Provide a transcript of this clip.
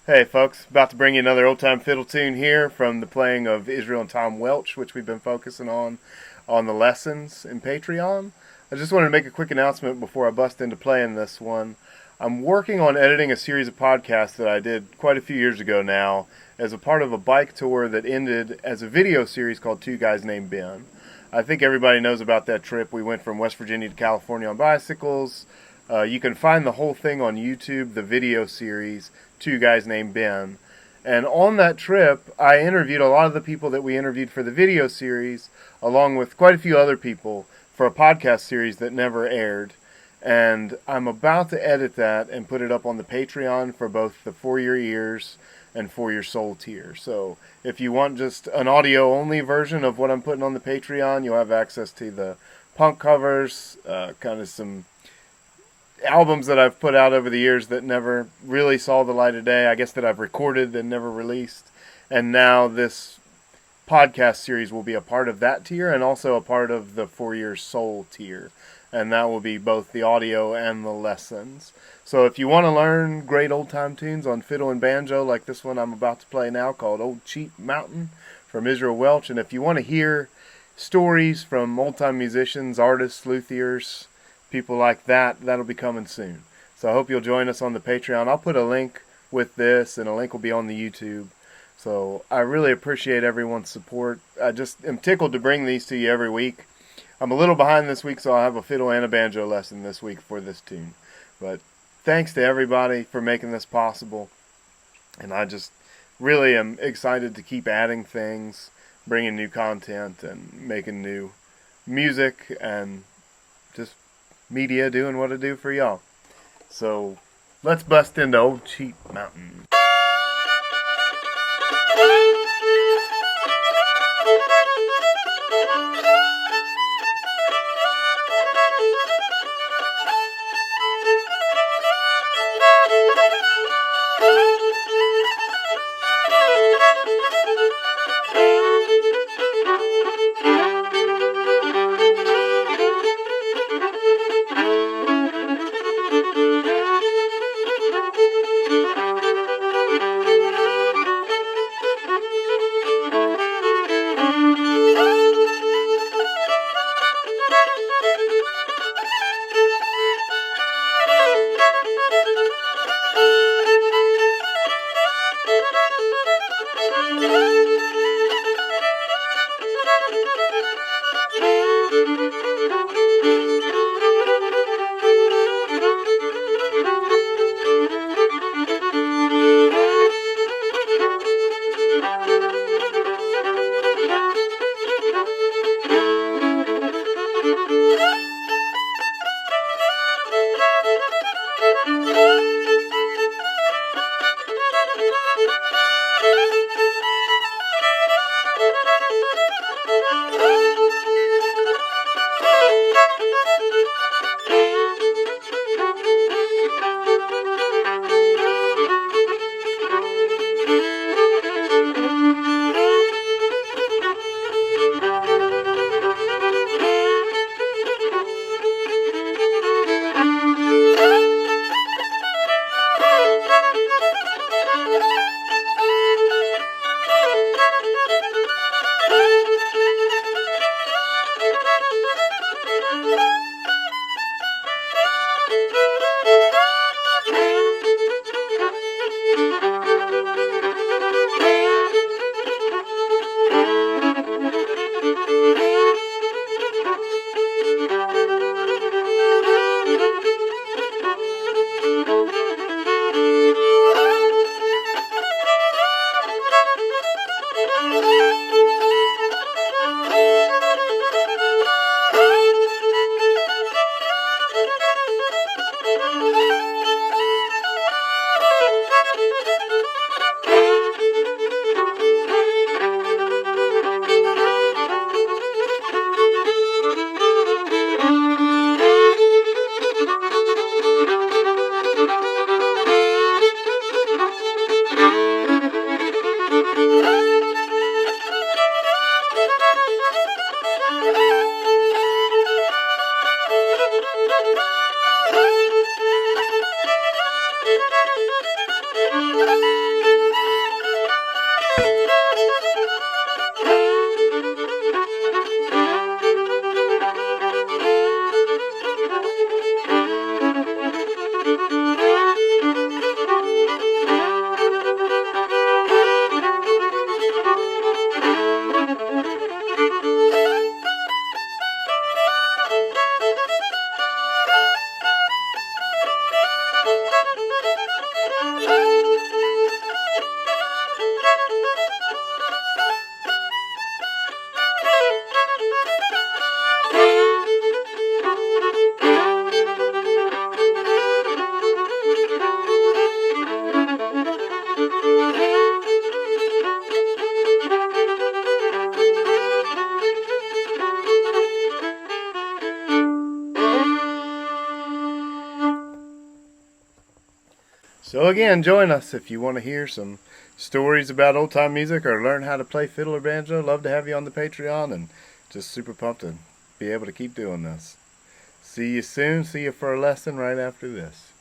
Hey folks, about to bring you another old time fiddle tune here from the playing of Israel and Tom Welch, which we've been focusing on the lessons in Patreon. I just wanted to make a quick announcement before I bust into playing this one. I'm working on editing a series of podcasts that I did quite a few years ago now as a part of a bike tour that ended as a video series called Two Guys Named Ben. I think everybody knows about that trip. We went from West Virginia to California on bicycles. You can find the whole thing on YouTube, the video series, Two Guys Named Ben. And on that trip, I interviewed a lot of the people that we interviewed for the video series, along with quite a few other people for a podcast series that never aired. And I'm about to edit that and put it up on the Patreon for both the For Your Ears and For Your Soul tier. So if you want just an audio-only version of what I'm putting on the Patreon, you'll have access to the punk covers, kind of some albums that I've put out over the years that never really saw the light of day, I guess that I've recorded and never released. And now this podcast series will be a part of that tier and also a part of the For Your Soul tier. And that will be both the audio and the lessons. So if you want to learn great old-time tunes on fiddle and banjo like this one I'm about to play now called Old Cheap Mountain from Israel Welch, and if you want to hear stories from old-time musicians, artists, luthiers, people like that, that'll be coming soon. So I hope you'll join us on the Patreon. I'll put a link with this, and a link will be on the YouTube. So I really appreciate everyone's support. I just am tickled to bring these to you every week. I'm a little behind this week, so I'll have a fiddle and a banjo lesson this week for this tune. But thanks to everybody for making this possible. And I just really am excited to keep adding things, bringing new content, and making new music, and just media doing what I do for y'all. So let's bust into Old Cheap Mountain. So again, join us if you want to hear some stories about old time music or learn how to play fiddle or banjo. Love to have you on the Patreon, and just super pumped to be able to keep doing this. See you soon. See you for a lesson right after this.